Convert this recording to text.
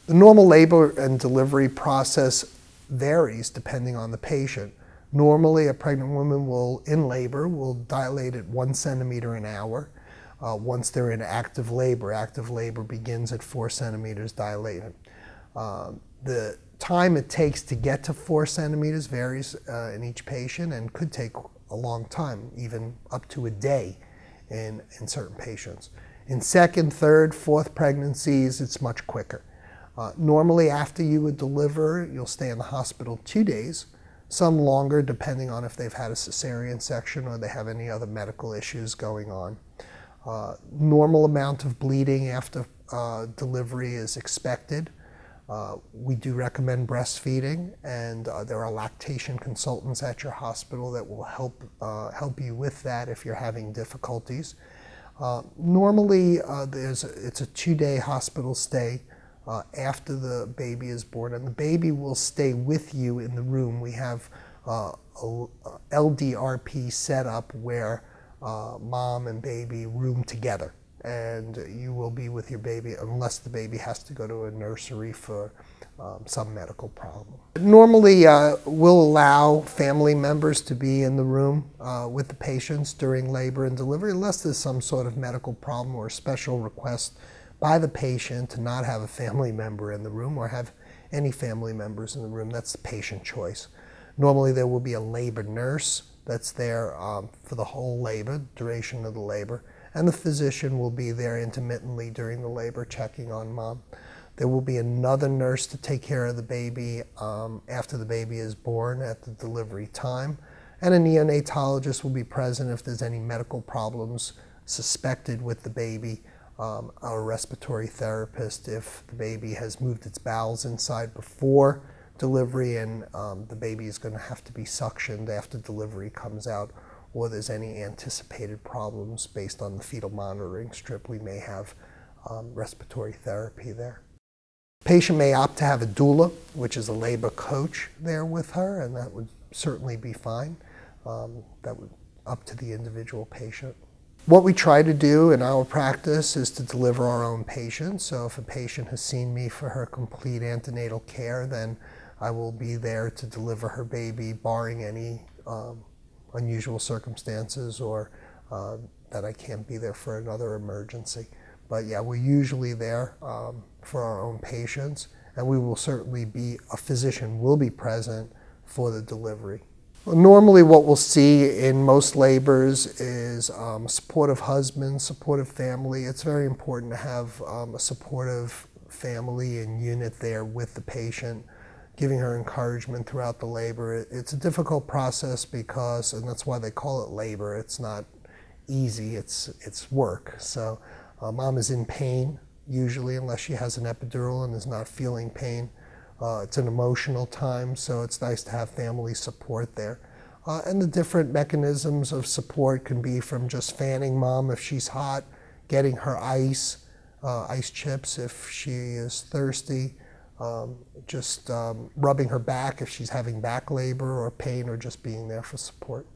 The normal labor and delivery process varies depending on the patient. Normally, a pregnant woman in labor, will dilate at 1 centimeter an hour. Once they're in active labor begins at 4 centimeters dilated. The time it takes to get to 4 centimeters varies in each patient and could take a long time, even up to a day in certain patients. In second, third, fourth pregnancies, it's much quicker. Normally, after you would deliver, you'll stay in the hospital 2 days, some longer depending on if they've had a cesarean section or they have any other medical issues going on. Normal amount of bleeding after delivery is expected. We do recommend breastfeeding, and there are lactation consultants at your hospital that will help you with that if you're having difficulties. Normally, it's a 2-day hospital stay after the baby is born, and the baby will stay with you in the room. We have a LDRP set up where mom and baby room together, and you will be with your baby unless the baby has to go to a nursery for some medical problem. Normally, we'll allow family members to be in the room with the patients during labor and delivery unless there's some sort of medical problem or special request by the patient to not have a family member in the room or have any family members in the room. That's the patient choice. Normally, there will be a labor nurse that's there for the whole labor, duration of the labor, and the physician will be there intermittently during the labor checking on mom. There will be another nurse to take care of the baby after the baby is born at the delivery time, and a neonatologist will be present if there's any medical problems suspected with the baby, a respiratory therapist if the baby has moved its bowels inside before delivery and the baby is going to have to be suctioned after delivery comes out, or there's any anticipated problems based on the fetal monitoring strip. We may have respiratory therapy there. Patient may opt to have a doula, which is a labor coach there with her, and that would certainly be fine. That would up to the individual patient. What we try to do in our practice is to deliver our own patients. So if a patient has seen me for her complete antenatal care, then I will be there to deliver her baby, barring any unusual circumstances or that I can't be there for another emergency. But yeah, we're usually there for our own patients, and we will certainly a physician will be present for the delivery. Normally what we'll see in most labors is a supportive husband, supportive family. It's very important to have a supportive family and unit there with the patient, giving her encouragement throughout the labor. It's a difficult process because, and that's why they call it labor, it's not easy, it's work. So mom is in pain usually unless she has an epidural and is not feeling pain. It's an emotional time, so it's nice to have family support there. And the different mechanisms of support can be from just fanning mom if she's hot, getting her ice chips if she is thirsty, just rubbing her back if she's having back labor or pain, or just being there for support.